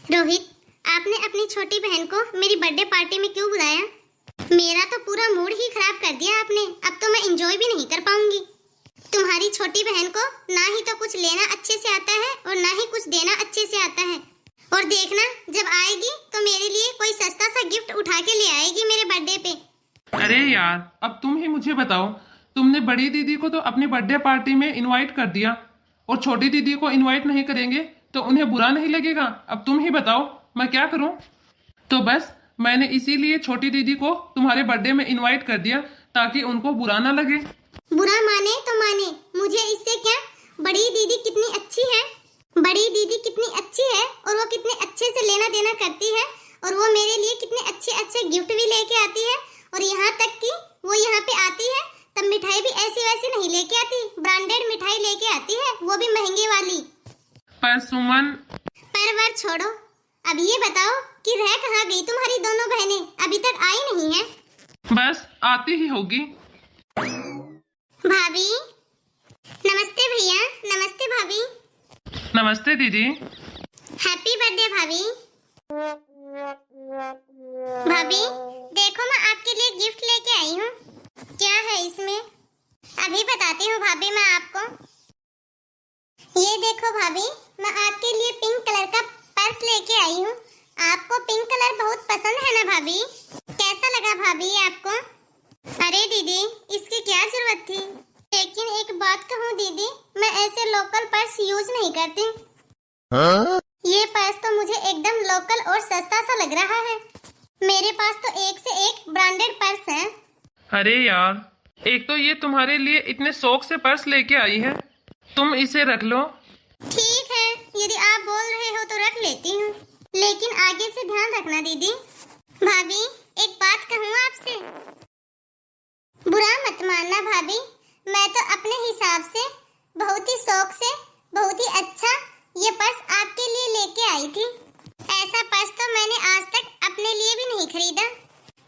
रोहित, आपने अपनी छोटी बहन को मेरी बर्थडे पार्टी में क्यों बुलाया? मेरा तो पूरा मूड ही खराब कर दिया आपने। अब तो मैं एंजॉय भी नहीं कर पाऊंगी। तुम्हारी छोटी बहन को ना ही तो कुछ लेना अच्छे से आता है और ना ही कुछ देना अच्छे से आता है। और देखना, जब आएगी तो मेरे लिए कोई सस्ता सा गिफ्ट उठा के ले आएगी मेरे बर्थडे पे। अरे यार, अब तुम ही मुझे बताओ। तुमने बड़ी दीदी को तो अपनी बर्थडे पार्टी में इनवाइट कर दिया और छोटी दीदी को इनवाइट नहीं करेंगे तो उन्हें बुरा नहीं लगेगा? अब तुम ही बताओ, मैं क्या करूं? तो बस मैंने इसीलिए छोटी दीदी को तुम्हारे बर्थडे में इनवाइट कर दिया ताकि उनको बुरा ना लगे। बुरा माने तो माने, मुझे इससे क्या। बड़ी दीदी कितनी अच्छी है, बड़ी दीदी कितनी अच्छी है और वो कितने अच्छे से लेना देना करती है और वो मेरे लिए कितने अच्छे अच्छे गिफ्ट भी लेके आती है। और यहाँ तक कि वो यहाँ पे आती है तब मिठाई भी ऐसी वैसी नहीं लेके आती, ब्रांडेड मिठाई लेके आती है, वो भी महंगी वाली। पर सुमन, परवर छोड़ो, अब ये बताओ कि रह कहाँ गई तुम्हारी दोनों बहनें? अभी तक आई नहीं है। बस आती ही होगी। भाभी, नमस्ते भैया। नमस्ते भाभी। नमस्ते दीदी। हैप्पी बर्थडे भाभी। भाभी देखो, मैं आपके लिए गिफ्ट लेके आई हूँ। क्या है इसमें? अभी बताती हूँ भाभी मैं आपको। ये देखो भाभी, मैं आपके लिए पिंक कलर का पर्स लेके आई हूँ। आपको पिंक कलर बहुत पसंद है ना भाभी? कैसा लगा भाभी आपको? अरे दीदी, इसकी क्या जरूरत थी? लेकिन एक बात कहूँ दीदी, मैं ऐसे लोकल पर्स यूज नहीं करती। ये पर्स तो मुझे एकदम लोकल और सस्ता सा लग रहा है। मेरे पास तो एक से एक ब्रांडेड पर्स है। अरे यार, एक तो ये तुम्हारे लिए इतने शौक से पर्स लेके आई है, तुम इसे रख लो। ठीक है, यदि आप बोल रहे हो तो रख लेती हूँ, लेकिन आगे से ध्यान रखना दीदी। भाभी एक बात कहूँ आपसे, बुरा मत मानना भाभी। मैं तो अपने हिसाब से बहुत ही शौक से, बहुत ही अच्छा ये पर्स आपके लिए लेके आई थी। ऐसा पर्स तो मैंने आज तक अपने लिए भी नहीं खरीदा।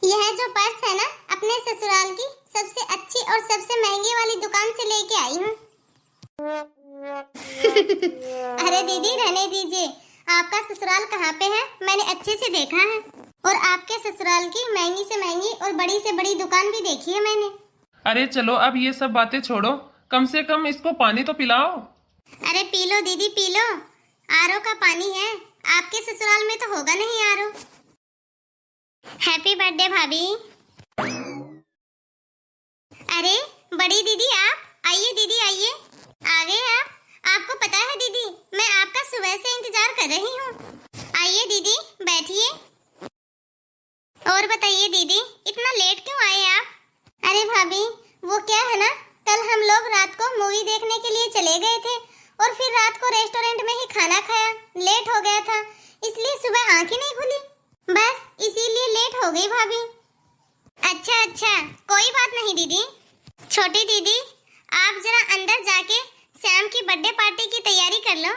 यह जो पर्स है ना, अपने ससुराल की सबसे अच्छी और सबसे महंगी वाली दुकान से लेके आई हूँ। अरे दीदी रहने दीजिए, आपका ससुराल कहाँ पे है? मैंने अच्छे से देखा है और आपके ससुराल की महंगी से महंगी और बड़ी से बड़ी दुकान भी देखी है मैंने। अरे चलो, अब ये सब बातें छोड़ो, कम से कम इसको पानी तो पिलाओ। अरे पी लो दीदी पी लो, आरओ का पानी है। आपके ससुराल में तो होगा नहीं आरओ। हैप्पी बर्थडे भाभी। अरे बड़ी दीदी, आप आइए। दीदी आइए, आ गए आप? आपको पता है दीदी, मैं आपका सुबह से इंतजार कर रही हूँ। आइए दीदी बैठिए। और बताइए दीदी, इतना लेट क्यों आए आप? अरे भाभी, वो क्या है ना, कल हम लोग रात को मूवी देखने के लिए चले गए थे और फिर रात को रेस्टोरेंट में ही खाना खाया, लेट हो गया था, इसलिए सुबह आंखें नहीं खुली, बस इसीलिए लेट हो गई भाभी। अच्छा अच्छा, कोई बात नहीं दीदी। छोटी दीदी, आप जरा अंदर जाके श्याम की बर्थडे पार्टी की तैयारी कर लो।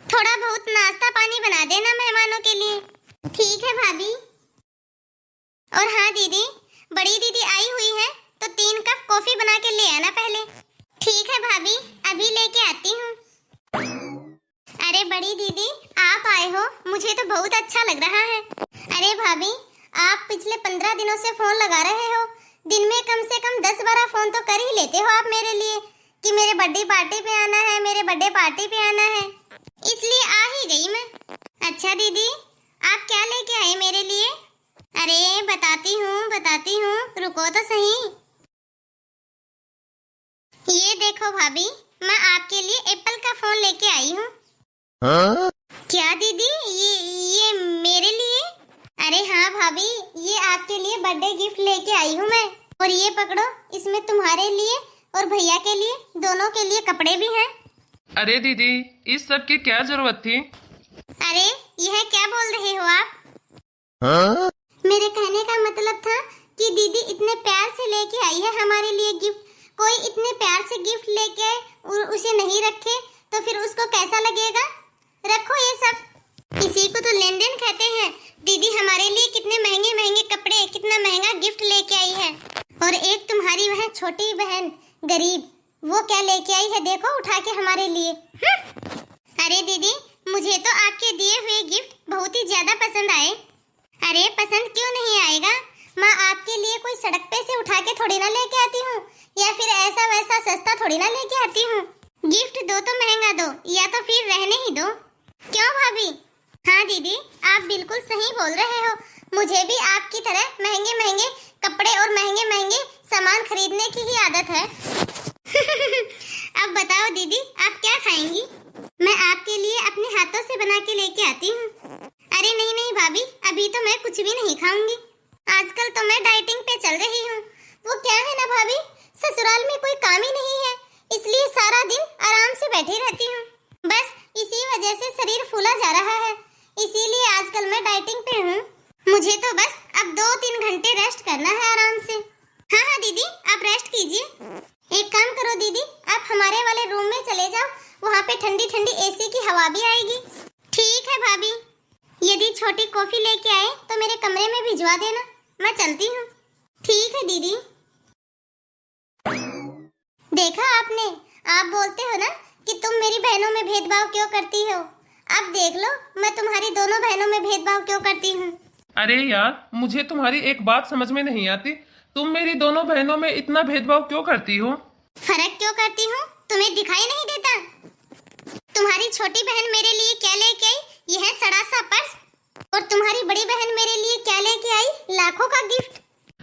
थोड़ा बहुत नाश्ता पानी बना देना मेहमानों के लिए। ठीक है भाभी। और हाँ दीदी, बड़ी दीदी आई हुई है तो 3 कप कॉफी बना के ले आना पहले। ठीक है भाभी, अभी लेके आती हूँ। अरे बड़ी दीदी, आप आए हो, मुझे तो बहुत अच्छा लग रहा है। अरे भाभी, आप पिछले 15 दिनों से फोन लगा रहे हो। दिन में कम से कम 10-12 फोन तो कर ही लेते हो आप मेरे लिए कि मेरे बर्थडे पार्टी पे आना है, मेरे बर्थडे पार्टी पे आना है, इसलिए आ ही गई मैं। अच्छा दीदी, आप क्या लेके आए मेरे लिए? अरे बताती हूँ, रुको तो सही। ये देखो भाभी, मैं आपके लिए एप्पल का फोन लेके आई हूँ। क्या दीदी, ये मेरे लिए? अरे हाँ भाभी, ये आपके लिए बर्थडे गिफ्ट लेके आई हूँ मैं। और ये पकड़ो, इसमें तुम्हारे लिए और भैया के लिए, दोनों के लिए कपड़े भी हैं। अरे दीदी, इस सब की क्या जरूरत थी? अरे यह क्या बोल रहे हो आप? मेरे कहने का मतलब था कि दीदी इतने प्यार से लेके आई है हमारे लिए गिफ्ट। कोई इतने प्यार से गिफ्ट लेके आए और उसे नहीं रखे तो फिर उसको कैसा लगेगा? रखो ये सब, इसी को तो लेन देन कहते हैं। दीदी हमारे लिए कितने महंगे महंगे कपड़े, कितना महंगा गिफ्ट लेके आई है। और एक तुम्हारी वह छोटी बहन गरीब, वो क्या लेके आई है देखो उठा के हमारे लिए। अरे दीदी, मुझे तो आपके दिए हुए गिफ्ट बहुत बहुत ही ज्यादा पसंद आए। अरे पसंद क्यों नहीं आएगा, माँ आपके लिए कोई सड़क पे से उठा के थोड़ी ना लेके आती हूँ, या फिर ऐसा वैसा सस्ता थोड़ी ना लेके आती हूँ। गिफ्ट दो तो महंगा दो, या तो फिर रहने ही दो। क्यों भाभी? हाँ दीदी, आप बिल्कुल सही बोल रहे हो। मुझे भी आपकी तरह महंगे महंगे कपड़े और महंगे महंगे सामान खरीदने की ही आदत है। अब बताओ दीदी, आप क्या खाएंगी? मैं आपके लिए अपने हाथों से बना के लेके आती हूँ। अरे नहीं नहीं भाभी, अभी तो मैं कुछ भी नहीं खाऊंगी। आजकल तो मैं डाइटिंग पे चल रही हूँ। वो क्या है ना भाभी, ससुराल में कोई काम ही नहीं है, इसलिए सारा दिन आराम से बैठी रहती हूँ। बस इसी वजह से शरीर फूला जा रहा है, इसीलिए आजकल मैं डाइटिंग पे हूँ। मुझे तो बस अब 2-3 घंटे रेस्ट करना है आराम से। हाँ हाँ दीदी, आप रेस्ट कीजिए। एक काम करो दीदी, आप हमारे वाले रूम में चले जाओ, वहाँ पे ठंडी ठंडी एसी की हवा भी आएगी। ठीक है भाभी, यदि छोटी कॉफी लेके आए तो मेरे कमरे में भिजवा देना, मैं चलती हूँ। ठीक है दीदी। देखा आपने, आप बोलते हो ना कि तुम मेरी बहनों में भेदभाव क्यों करती हो। अब देख लो, मैं तुम्हारी दोनों बहनों में भेदभाव क्यों करती हूँ। अरे यार, मुझे तुम्हारी एक बात समझ में नहीं आती, तुम मेरी दोनों बहनों में इतना भेदभाव क्यों करती हो? फर्क क्यों करती हूँ, तुम्हें दिखाई नहीं देता? तुम्हारी छोटी बहन मेरे लिए क्या लेके आई, यह सड़ा सा पर्स, और तुम्हारी बड़ी बहन मेरे लिए क्या लेके आई, लाखों का गिफ्ट।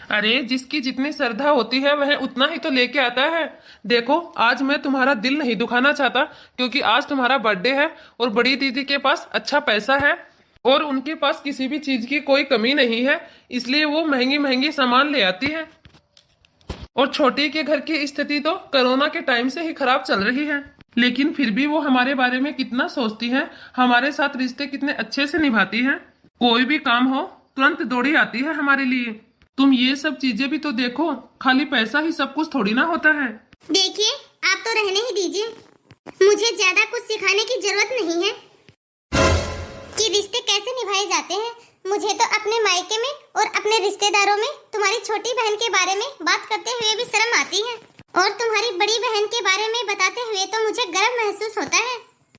अरे जिसकी जितनी श्रद्धा होती है वह उतना ही तो लेके आता है। देखो, आज मैं तुम्हारा दिल नहीं दुखाना चाहता, क्योंकि आज तुम्हारा बर्थडे है और बड़ी दीदी के पास अच्छा पैसा है और उनके पास किसी भी चीज की कोई कमी नहीं है, इसलिए वो महंगी महंगी सामान ले आती है। और छोटी के घर की स्थिति तो कोरोना के टाइम से ही खराब चल रही है, लेकिन फिर भी वो हमारे बारे में कितना सोचती है, हमारे साथ रिश्ते कितने अच्छे से निभाती है। कोई भी काम हो तुरंत दौड़ी आती है हमारे लिए। तुम ये सब चीजें भी तो देखो, खाली पैसा ही सब कुछ थोड़ी ना होता है। देखिए, आप तो रहने ही दीजिए, मुझे ज्यादा कुछ सिखाने की जरूरत नहीं है कि रिश्ते कैसे निभाए जाते हैं। मुझे तो अपने मायके में और अपने रिश्तेदारों में तुम्हारी छोटी बहन के बारे में बात करते हुए भी शर्म आती है, और तुम्हारी बड़ी बहन के बारे में बताते हुए तो मुझे गर्व महसूस होता है।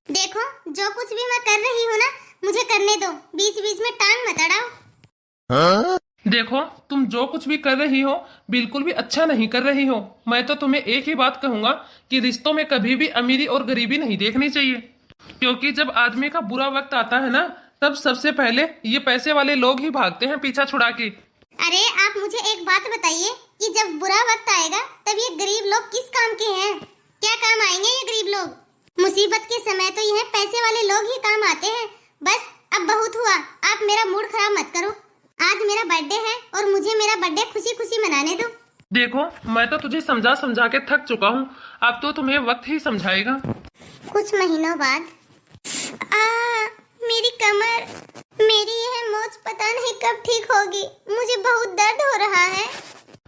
देखो, जो कुछ भी मैं कर रही हूँ ना, मुझे करने दो, बीच बीच में टांग मत अड़ाओ। देखो, तुम जो कुछ भी कर रही हो बिल्कुल भी अच्छा नहीं कर रही हो। मैं तो तुम्हें एक ही बात कहूंगा कि रिश्तों में कभी भी अमीरी और गरीबी नहीं देखनी चाहिए, क्योंकि जब आदमी का बुरा वक्त आता है ना, तब सबसे पहले ये पैसे वाले लोग ही भागते हैं पीछा छुड़ा के। अरे आप मुझे एक बात बताइए कि जब बुरा वक्त आएगा तब ये गरीब लोग किस काम के हैं? क्या काम आएंगे ये गरीब लोग? मुसीबत के समय तो यह पैसे वाले लोग ही काम आते हैं। बस अब बहुत हुआ, आप मेरा मूड खराब मत करो। आज मेरा बर्थडे है और मुझे मेरा बर्थडे खुशी खुशी मनाने दो। देखो, मैं तो तुझे समझा समझा के थक चुका हूँ, अब तो तुम्हें वक्त ही समझाएगा। कुछ महीनों बाद मेरी कमर, मेरी यह मोच पता नहीं कब ठीक होगी, मुझे बहुत दर्द हो रहा है।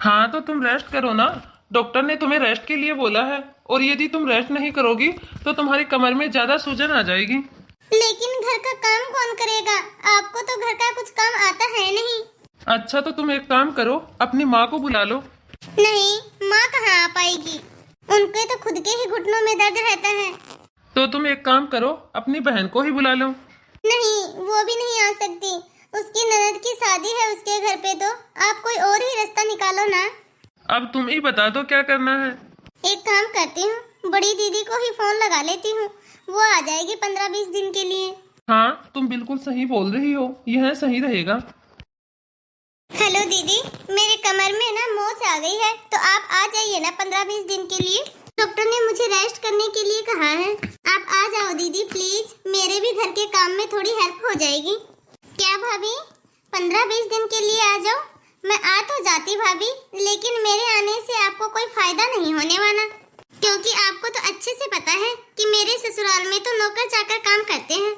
हाँ तो तुम रेस्ट करो ना, डॉक्टर ने तुम्हें रेस्ट के लिए बोला है, और यदि तुम रेस्ट नहीं करोगी तो तुम्हारी कमर में ज्यादा सूजन आ जाएगी। लेकिन घर का काम कौन करेगा? आपको तो घर का कुछ काम आता है नहीं। अच्छा तो तुम एक काम करो, अपनी माँ को बुला लो। नहीं, माँ कहाँ आ पाएगी, उनके तो खुद के ही घुटनों में दर्द रहता है। तो तुम एक काम करो, अपनी बहन को ही बुला लो। नहीं, वो भी नहीं आ सकती, उसकी ननद की शादी है उसके घर पे, तो आप कोई और ही रास्ता निकालो ना। अब तुम ही बता दो क्या करना है। एक काम करती हूँ, बड़ी दीदी को ही फोन लगा लेती हूँ, वो आ जाएगी 15-20 दिन के लिए। हाँ, तुम बिल्कुल सही बोल रही हो, यह सही रहेगा। हेलो दीदी, मेरे कमर में ना मोच आ गई है, तो आप आ जाइए ना 15-20 दिन के लिए। डॉक्टर ने मुझे रेस्ट करने के लिए कहा है। आप आ जाओ दीदी प्लीज, मेरे भी घर के काम में थोड़ी हेल्प हो जाएगी। क्या भाभी, 15-20 दिन के लिए आ जाओ? मैं आ तो जाती भाभी, लेकिन मेरे आने से आपको कोई फायदा नहीं होने वाला, क्योंकि आपको तो अच्छे से पता है कि मेरे ससुराल में तो नौकर चाकर काम करते हैं,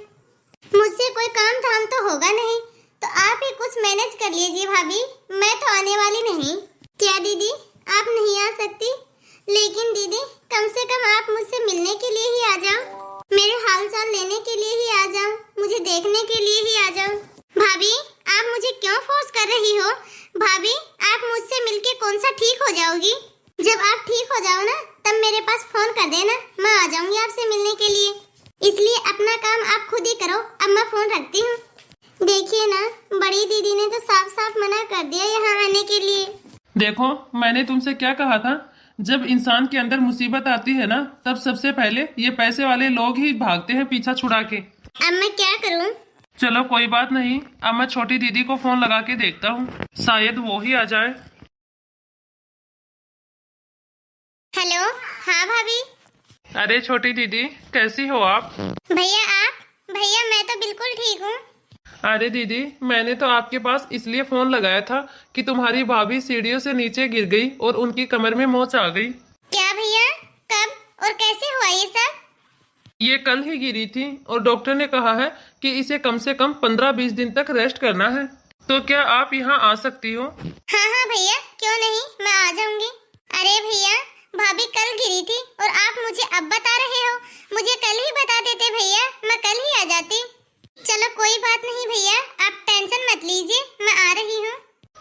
मुझसे कोई काम धाम तो होगा नहीं, तो आप ही कुछ मैनेज कर लीजिए भाभी, मैं तो आने वाली नहीं। क्या दीदी, आप नहीं आ सकती? लेकिन दीदी, कम से कम आप मुझसे मिलने के लिए ही आ जाओ, मेरे हाल चाल लेने के लिए ही आ जाओ, मुझे देखने के लिए ही आ जाओ। भाभी, आप मुझे क्यों फोर्स कर रही हो? भाभी, आप मुझसे मिलके कौन सा ठीक हो जाओगी? जब आप ठीक हो जाओ ना, तब मेरे पास फोन कर देना, मैं आ जाऊंगी आपसे मिलने के लिए। इसलिए अपना काम आप खुद ही करो, अब मैं फोन रखती हूँ। देखिए ना, बड़ी दीदी ने तो साफ साफ मना कर दिया यहाँ आने के लिए। देखो, मैंने तुमसे क्या कहा था? जब इंसान के अंदर मुसीबत आती है ना, तब सबसे पहले ये पैसे वाले लोग ही भागते हैं पीछा छुड़ा के। अब मैं क्या करूँ? चलो कोई बात नहीं, अब मैं छोटी दीदी को फोन लगा के देखता हूँ, शायद वो ही आ जाए। हेलो। हाँ भाभी। अरे छोटी दीदी, कैसी हो आप? भैया आप? भैया मैं तो बिल्कुल ठीक हूँ। अरे दीदी, मैंने तो आपके पास इसलिए फोन लगाया था कि तुम्हारी भाभी सीढ़ियों से नीचे गिर गई और उनकी कमर में मोच आ गई। क्या भैया? कब और कैसे हुआ ये सब? ये कल ही गिरी थी और डॉक्टर ने कहा है कि इसे कम से कम 15-20 दिन तक रेस्ट करना है। तो क्या आप यहाँ आ सकती हो? हाँ हाँ भैया, क्यों नहीं, मैं आ जाऊंगी। अरे भैया, भाभी कल गिरी थी और आप मुझे अब बता रहे हो। मुझे कल ही बता देते भैया, मैं कल ही आ जाती। चलो कोई बात नहीं भैया, आप टेंशन मत लीजिए, मैं आ रही हूँ।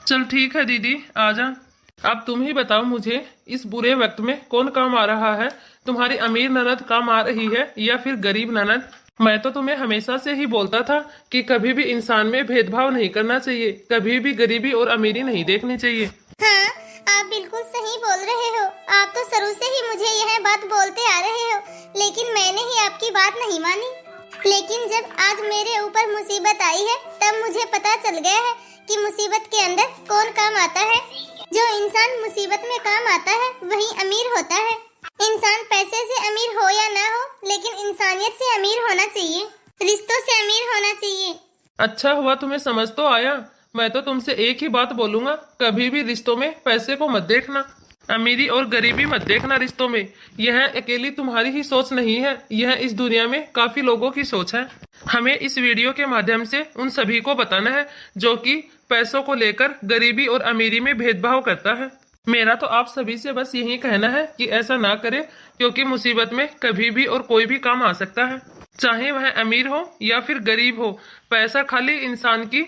चल ठीक है दीदी, आ जा। अब तुम ही बताओ मुझे, इस बुरे वक्त में कौन काम आ रहा है? तुम्हारी अमीर ननद काम आ रही है या फिर गरीब ननद? मैं तो तुम्हें हमेशा से ही बोलता था कि कभी भी इंसान में भेदभाव नहीं करना चाहिए, कभी भी गरीबी और अमीरी नहीं देखनी चाहिए। हाँ, आप बिल्कुल सही बोल रहे हो। आप तो शुरू से ही मुझे यह बात बोलते आ रहे हो, लेकिन मैंने ही आपकी बात नहीं मानी। लेकिन जब आज मेरे ऊपर मुसीबत आई है, तब मुझे पता चल गया है कि मुसीबत के अंदर कौन काम आता है। जो इंसान मुसीबत में काम आता है वही अमीर होता है। इंसान पैसे से अमीर हो या ना हो, लेकिन इंसानियत से अमीर होना चाहिए, रिश्तों से अमीर होना चाहिए। अच्छा हुआ तुम्हें समझ तो आया। मैं तो तुमसे एक ही बात बोलूंगा, कभी भी रिश्तों में पैसे को मत देखना, अमीरी और गरीबी मत देखना रिश्तों में। यह अकेली तुम्हारी ही सोच नहीं है, यह इस दुनिया में काफी लोगों की सोच है। हमें इस वीडियो के माध्यम से उन सभी को बताना है जो कि पैसों को लेकर गरीबी और अमीरी में भेदभाव करता है। मेरा तो आप सभी से बस यही कहना है कि ऐसा ना करें, क्योंकि मुसीबत में कभी भी और कोई भी काम आ सकता है, चाहे वह अमीर हो या फिर गरीब हो। पैसा खाली इंसान की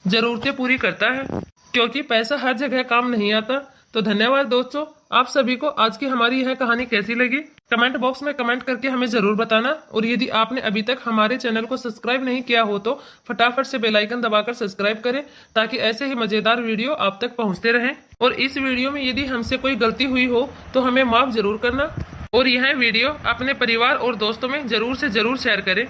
जरूरतें पूरी करता है, क्योंकि पैसा हर जगह काम नहीं आता। तो धन्यवाद दोस्तों, आप सभी को आज की हमारी यह कहानी कैसी लगी कमेंट बॉक्स में कमेंट करके हमें जरूर बताना। और यदि आपने अभी तक हमारे चैनल को सब्सक्राइब नहीं किया हो तो फटाफट से बेल आइकन दबाकर सब्सक्राइब करें, ताकि ऐसे ही मजेदार वीडियो आप तक पहुंचते रहें। और इस वीडियो में यदि हमसे कोई गलती हुई हो तो हमें माफ जरूर करना, और यह वीडियो अपने परिवार और दोस्तों में जरूर से जरूर शेयर करें।